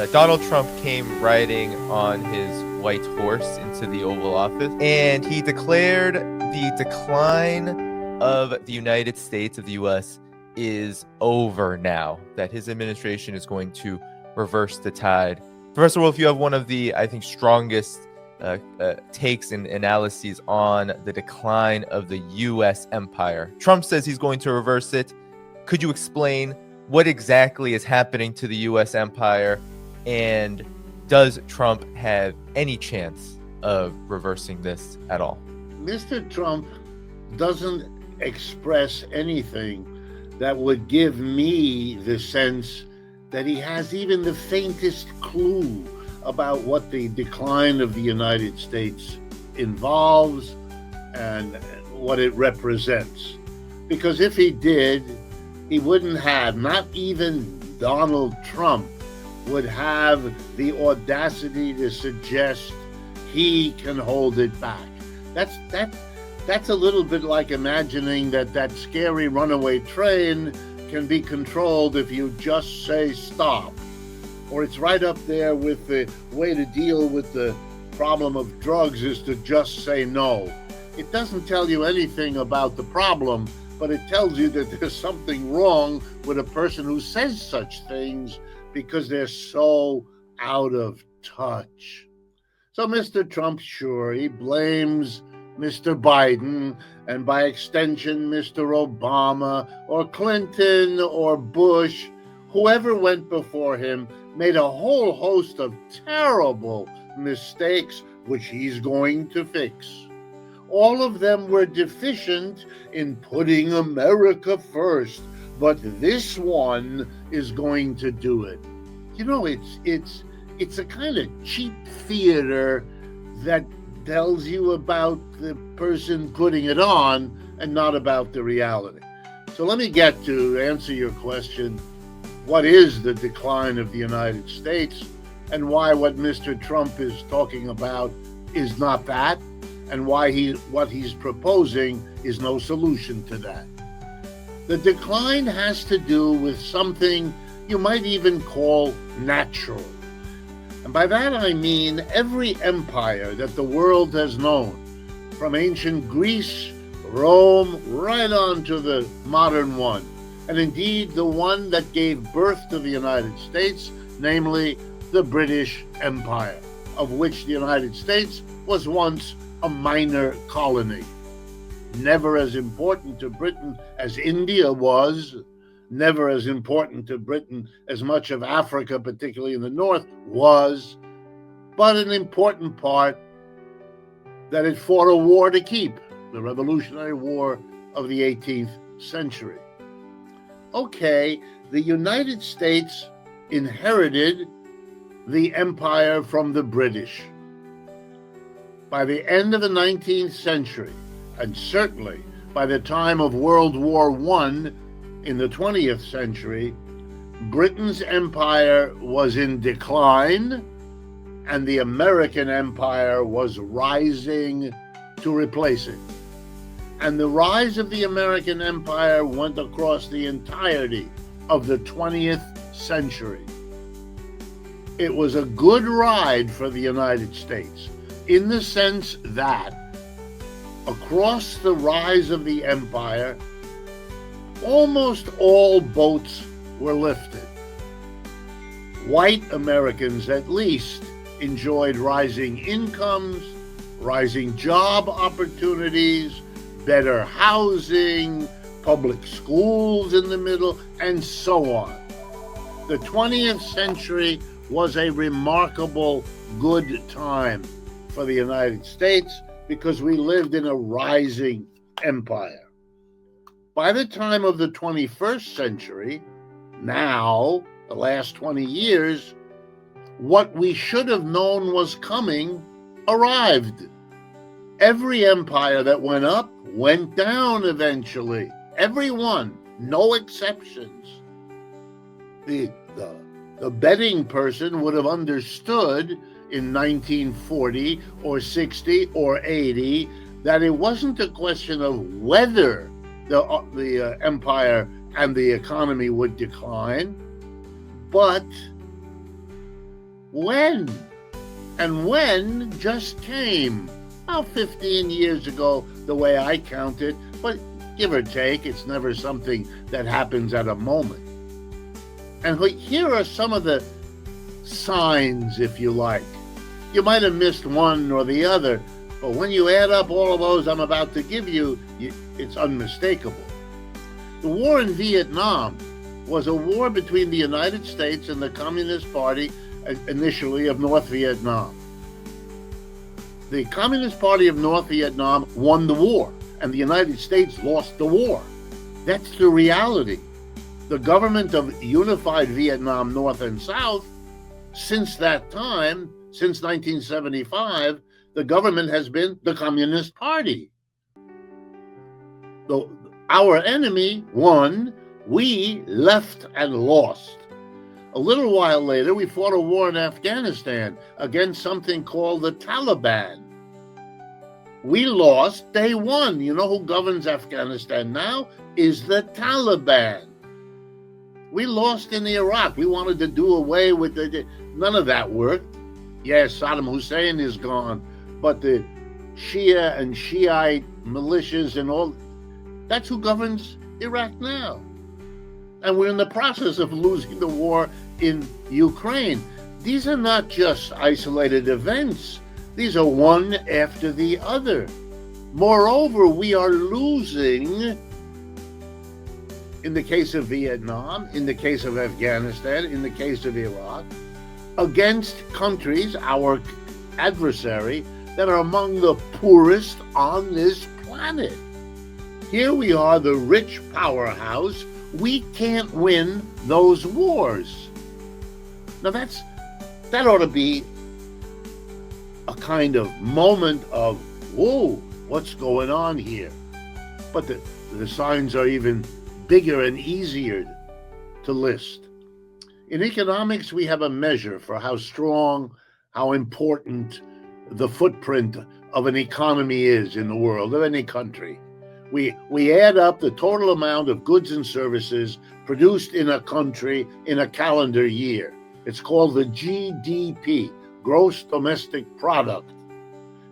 Donald Trump came riding on his white horse into the Oval Office, and he declared the decline of the United States, of the U.S., is over now, that his administration is going to reverse the tide. Professor Wolff, you have one of the, I think, strongest takes and analyses on the decline of the U.S. empire. Trump says he's going to reverse it. Could you explain what exactly is happening to the U.S. empire, and does Trump have any chance of reversing this at all? Mr. Trump doesn't express anything that would give me the sense that he has even the faintest clue about what the decline of the United States involves and what it represents. Because if he did, he wouldn't have, not even Donald Trump would have the audacity to suggest he can hold it back. That's a little bit like imagining that scary runaway train can be controlled if you just say stop. Or it's right up there with the way to deal with the problem of drugs is to just say no. It doesn't tell you anything about the problem, but it tells you that there's something wrong with a person who says such things because they're so out of touch. So Mr. Trump, sure, he blames Mr. Biden, and by extension, Mr. Obama, or Clinton, or Bush, whoever went before him made a whole host of terrible mistakes, which he's going to fix. All of them were deficient in putting America first, but this one is going to do it. You know, it's a kind of cheap theater that tells you about the person putting it on and not about the reality. So let me get to answer your question. What is the decline of the United States, and why what Mr. Trump is talking about is not that, and why what he's proposing is no solution to that. The decline has to do with something you might even call natural. And by that I mean every empire that the world has known, from ancient Greece, Rome, right on to the modern one, and indeed the one that gave birth to the United States, namely the British Empire, of which the United States was once a minor colony. Never as important to Britain as India was, never as important to Britain as much of Africa, particularly in the north, was, but an important part that it fought a war to keep, the Revolutionary War of the 18th century. Okay, the United States inherited the empire from the British. By the end of the 19th century, and certainly by the time of World War I in the 20th century, Britain's empire was in decline and the American empire was rising to replace it. And the rise of the American empire went across the entirety of the 20th century. It was a good ride for the United States in the sense that across the rise of the empire, almost all boats were lifted. White Americans, at least, enjoyed rising incomes, rising job opportunities, better housing, public schools in the middle, and so on. The 20th century was a remarkable good time for the United States because we lived in a rising empire. By the time of the 21st century, now, the last 20 years, what we should have known was coming arrived. Every empire that went up went down eventually. Every one, no exceptions. The betting person would have understood in 1940 or 60 or 80 that it wasn't a question of whether the empire and the economy would decline, but When? And when just came about 15 years ago, the way I count it, but give or take, it's never something that happens at a moment. And here are some of the signs, if you like. You might have missed one or the other, but when you add up all of those I'm about to give you, it's unmistakable. The war in Vietnam was a war between the United States and the Communist Party, initially of North Vietnam. The Communist Party of North Vietnam won the war, and the United States lost the war. That's the reality. The government of unified Vietnam, North and South, since that time, since 1975, the government has been the Communist Party. Our enemy won, we left and lost. A little while later, we fought a war in Afghanistan against something called the Taliban. We lost, they won. You know who governs Afghanistan now? Is the Taliban. We lost in Iraq. We wanted to do away with none of that worked. Yes, Saddam Hussein is gone, but the Shia and Shiite militias and all, that's who governs Iraq now. And we're in the process of losing the war in Ukraine. These are not just isolated events. These are one after the other. Moreover, we are losing, in the case of Vietnam, in the case of Afghanistan, in the case of Iraq, against countries, our adversary, that are among the poorest on this planet. Here we are, the rich powerhouse. We can't win those wars. Now that ought to be a kind of moment of, whoa, what's going on here? But the signs are even bigger and easier to list. In economics, we have a measure for how strong, how important the footprint of an economy is in the world, of any country. We add up the total amount of goods and services produced in a country in a calendar year. It's called the GDP, Gross Domestic Product.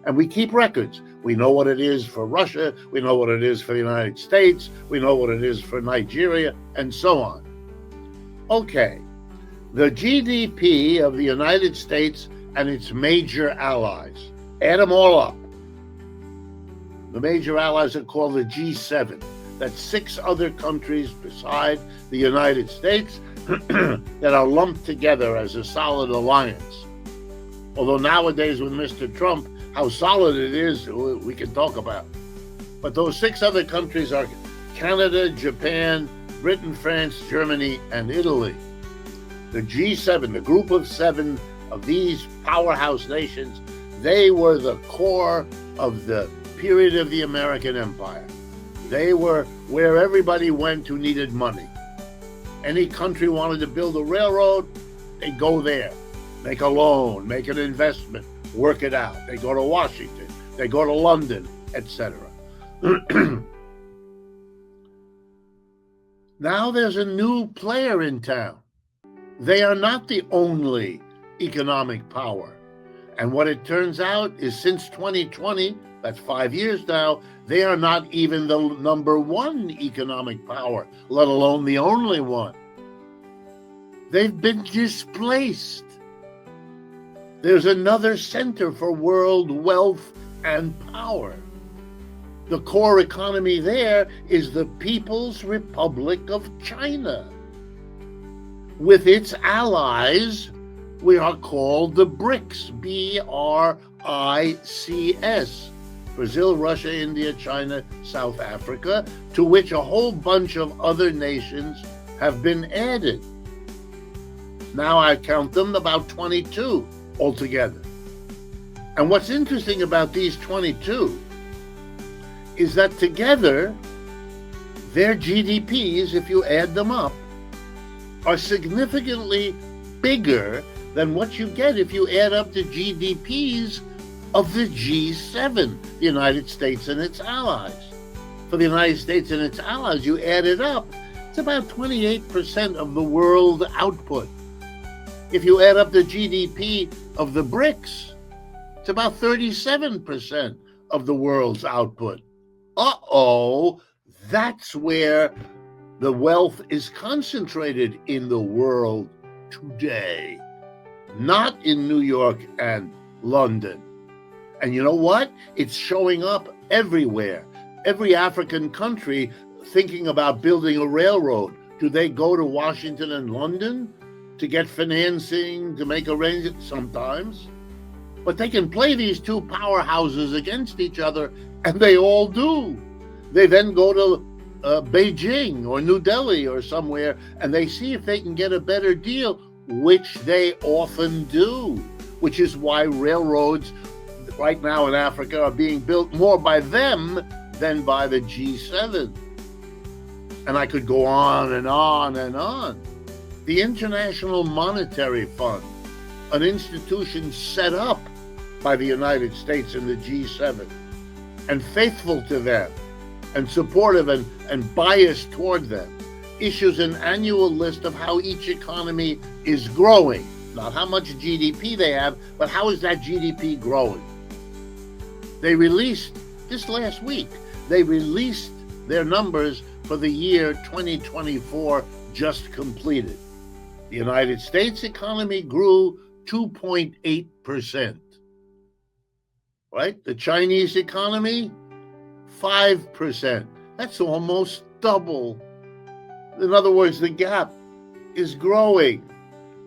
And we keep records. We know what it is for Russia. We know what it is for the United States. We know what it is for Nigeria, and so on. Okay, the GDP of the United States and its major allies. Add them all up. The major allies are called the G7. That's 6 other countries beside the United States that are lumped together as a solid alliance. Although nowadays with Mr. Trump, how solid it is, we can talk about. But those 6 other countries are Canada, Japan, Britain, France, Germany, and Italy. The G7, the group of 7 of these powerhouse nations, they were the core of the period of the American Empire. They were where everybody went who needed money. Any country wanted to build a railroad, they go there, make a loan, make an investment, work it out. They go to Washington, they go to London, etc. Now there's a new player in town. They are not the only economic power. And what it turns out is since 2020, that's 5 years now, they are not even the number 1 economic power, let alone the only one. They've been displaced. There's another center for world wealth and power. The core economy there is the People's Republic of China. With its allies, we are called the BRICS, B-R-I-C-S. Brazil, Russia, India, China, South Africa, to which a whole bunch of other nations have been added. Now I count them about 22 altogether. And what's interesting about these 22 is that together, their GDPs, if you add them up, are significantly bigger than what you get if you add up the GDPs of the G7, the United States and its allies. For the United States and its allies, you add it up, it's about 28% of the world output. If you add up the GDP of the BRICS, it's about 37% of the world's output. That's where the wealth is concentrated in the world today, not in New York and London. And you know what? It's showing up everywhere. Every African country thinking about building a railroad, do they go to Washington and London to get financing, to make arrangements? Sometimes. But they can play these two powerhouses against each other, and they all do. They then go to Beijing or New Delhi or somewhere, and they see if they can get a better deal, which they often do, which is why railroads right now in Africa are being built more by them than by the G7. And I could go on and on and on. The International Monetary Fund, an institution set up by the United States and the G7, and faithful to them, and supportive and biased toward them, issues an annual list of how each economy is growing. Not how much GDP they have, but how is that GDP growing? They released, this last week, they released their numbers for the year 2024 just completed. The United States economy grew 2.8%. Right? The Chinese economy, 5%. That's almost double. In other words, the gap is growing.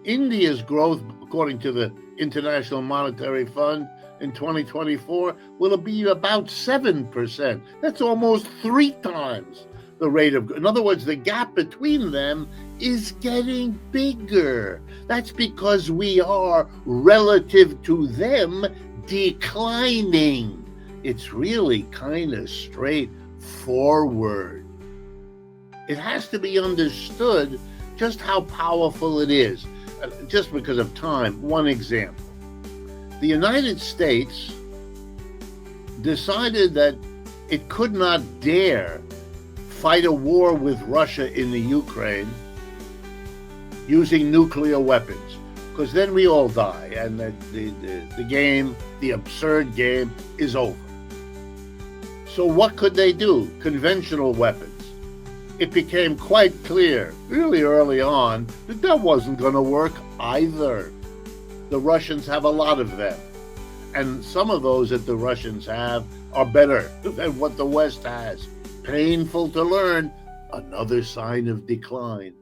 India's growth, according to the International Monetary Fund, in 2024 will be about 7%. That's almost 3 times the rate of, in other words, the gap between them is getting bigger. That's because we are, relative to them, declining. It's really kind of straightforward. It has to be understood just how powerful it is. Just because of time, one example. The United States decided that it could not dare fight a war with Russia in the Ukraine using nuclear weapons, because then we all die and the game, the absurd game, is over. So what could they do? Conventional weapons. It became quite clear really early on that that wasn't going to work either. The Russians have a lot of them, and some of those that the Russians have are better than what the West has. Painful to learn, another sign of decline.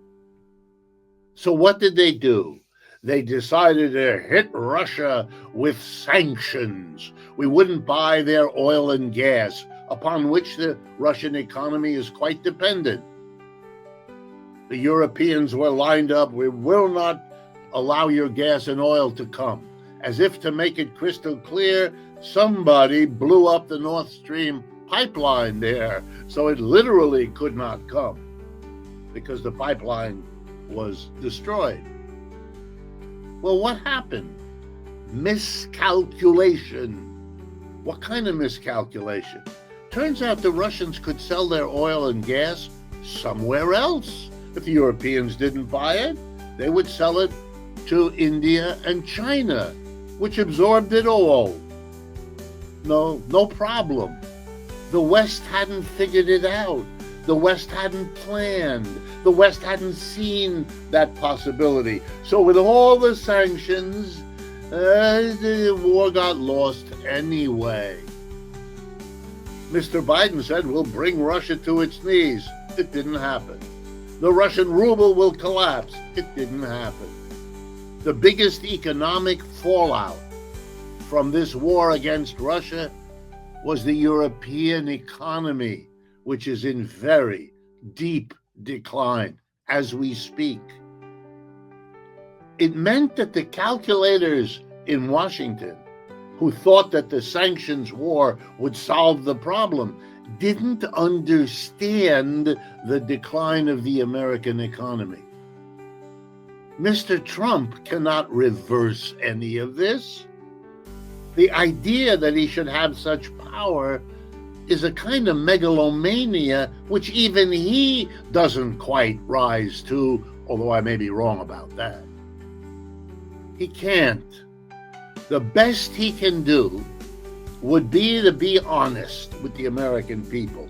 So what did they do? They decided to hit Russia with sanctions. We wouldn't buy their oil and gas, upon which the Russian economy is quite dependent. The Europeans were lined up. We will not allow your gas and oil to come. As if to make it crystal clear, somebody blew up the Nord Stream pipeline there, so it literally could not come because the pipeline was destroyed. Well, what happened? Miscalculation. What kind of miscalculation? Turns out the Russians could sell their oil and gas somewhere else. If the Europeans didn't buy it, they would sell it to India and China, which absorbed it all. No problem. The West hadn't figured it out. The West hadn't planned. The West hadn't seen that possibility. So with all the sanctions, the war got lost anyway. Mr. Biden said, we'll bring Russia to its knees. It didn't happen. The Russian ruble will collapse. It didn't happen. The biggest economic fallout from this war against Russia was the European economy, which is in very deep decline as we speak. It meant that the calculators in Washington, who thought that the sanctions war would solve the problem, didn't understand the decline of the American economy. Mr. Trump cannot reverse any of this. The idea that he should have such power is a kind of megalomania which even he doesn't quite rise to, although I may be wrong about that. He can't. The best he can do would be to be honest with the American people.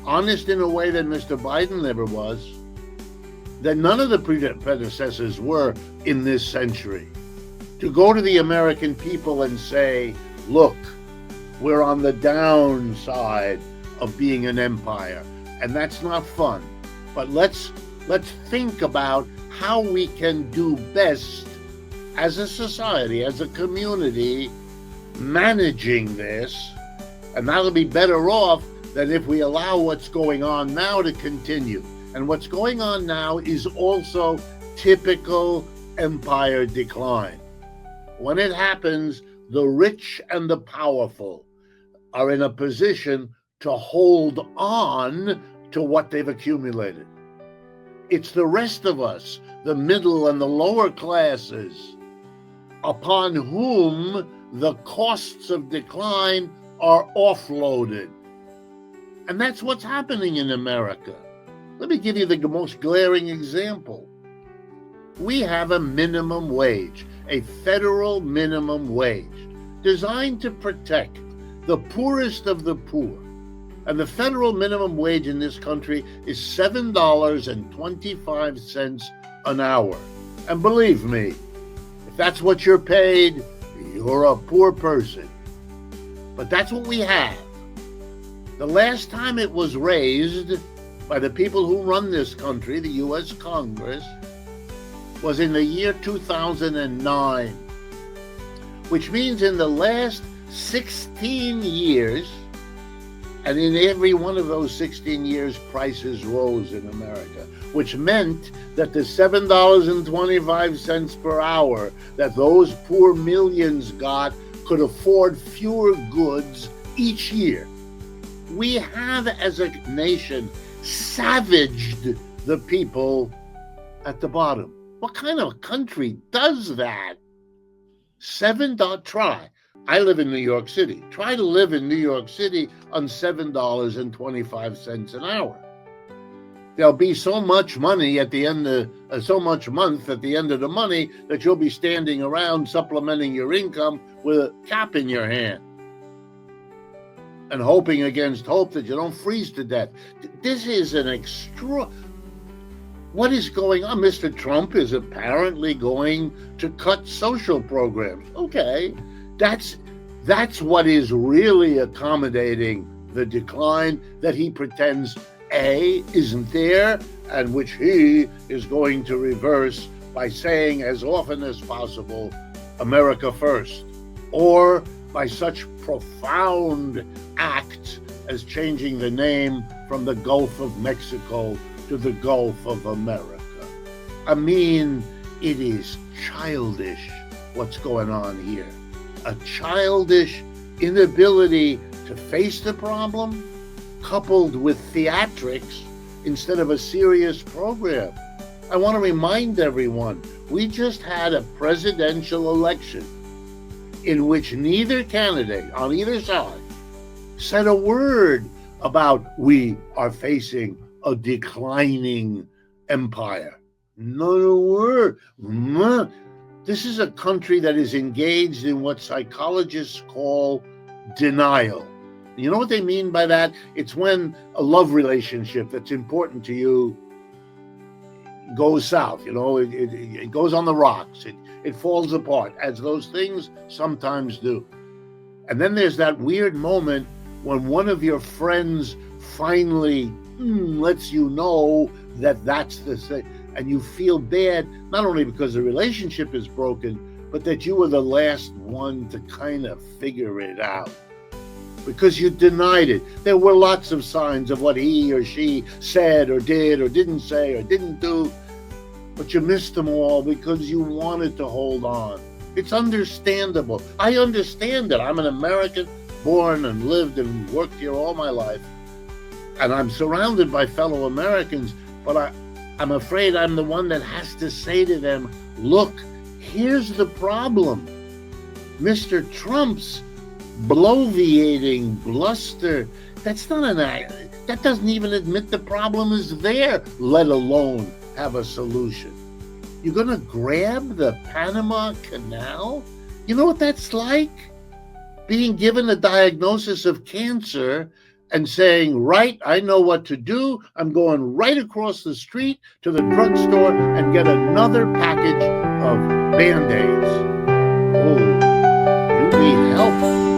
Honest in a way that Mr. Biden never was, that none of the predecessors were in this century. To go to the American people and say, look, we're on the downside of being an empire, and that's not fun. But let's think about how we can do best as a society, as a community, managing this, and that'll be better off than if we allow what's going on now to continue. And what's going on now is also typical empire decline. When it happens, the rich and the powerful are in a position to hold on to what they've accumulated. It's the rest of us, the middle and the lower classes, upon whom the costs of decline are offloaded. And that's what's happening in America. Let me give you the most glaring example. We have a minimum wage, a federal minimum wage, designed to protect the poorest of the poor. And the federal minimum wage in this country is $7.25 an hour. And believe me, if that's what you're paid, you're a poor person. But that's what we have. The last time it was raised by the people who run this country, the U.S. Congress, was in the year 2009, which means in the last 16 years, and in every one of those 16 years, prices rose in America, which meant that the $7.25 per hour that those poor millions got could afford fewer goods each year. We have, as a nation, savaged the people at the bottom. What kind of country does that? Try. I live in New York City. Try to live in New York City on $7.25 an hour. There'll be so much money at the end of so much month at the end of the money that you'll be standing around supplementing your income with a cap in your hand and hoping against hope that you don't freeze to death. This is an what is going on? Mr. Trump is apparently going to cut social programs. Okay, that's what is really accommodating the decline that he pretends isn't there, and which he is going to reverse by saying as often as possible, America first, or by such profound acts as changing the name from the Gulf of Mexico to the Gulf of America. I mean, it is childish what's going on here. A childish inability to face the problem, coupled with theatrics instead of a serious program. I want to remind everyone, we just had a presidential election in which neither candidate on either side said a word about we are facing a declining empire. Not a word. This is a country that is engaged in what psychologists call denial. You know what they mean by that? It's when a love relationship that's important to you goes south, it goes on the rocks, it falls apart, as those things sometimes do. And then there's that weird moment when one of your friends finally lets you know that that's the thing, and you feel bad, not only because the relationship is broken, but that you were the last one to kind of figure it out, because you denied it. There were lots of signs of what he or she said or did or didn't say or didn't do, but you missed them all because you wanted to hold on. It's understandable. I understand it. I'm an American, born and lived and worked here all my life, and I'm surrounded by fellow Americans, but I'm afraid I'm the one that has to say to them, look, here's the problem. Mr. Trump's bloviating bluster, that's not an act. That doesn't even admit the problem is there, let alone have a solution. You're going to grab the Panama Canal? You know what that's like? Being given a diagnosis of cancer and saying, right, I know what to do. I'm going right across the street to the drugstore and get another package of Band-Aids. Oh, you need help.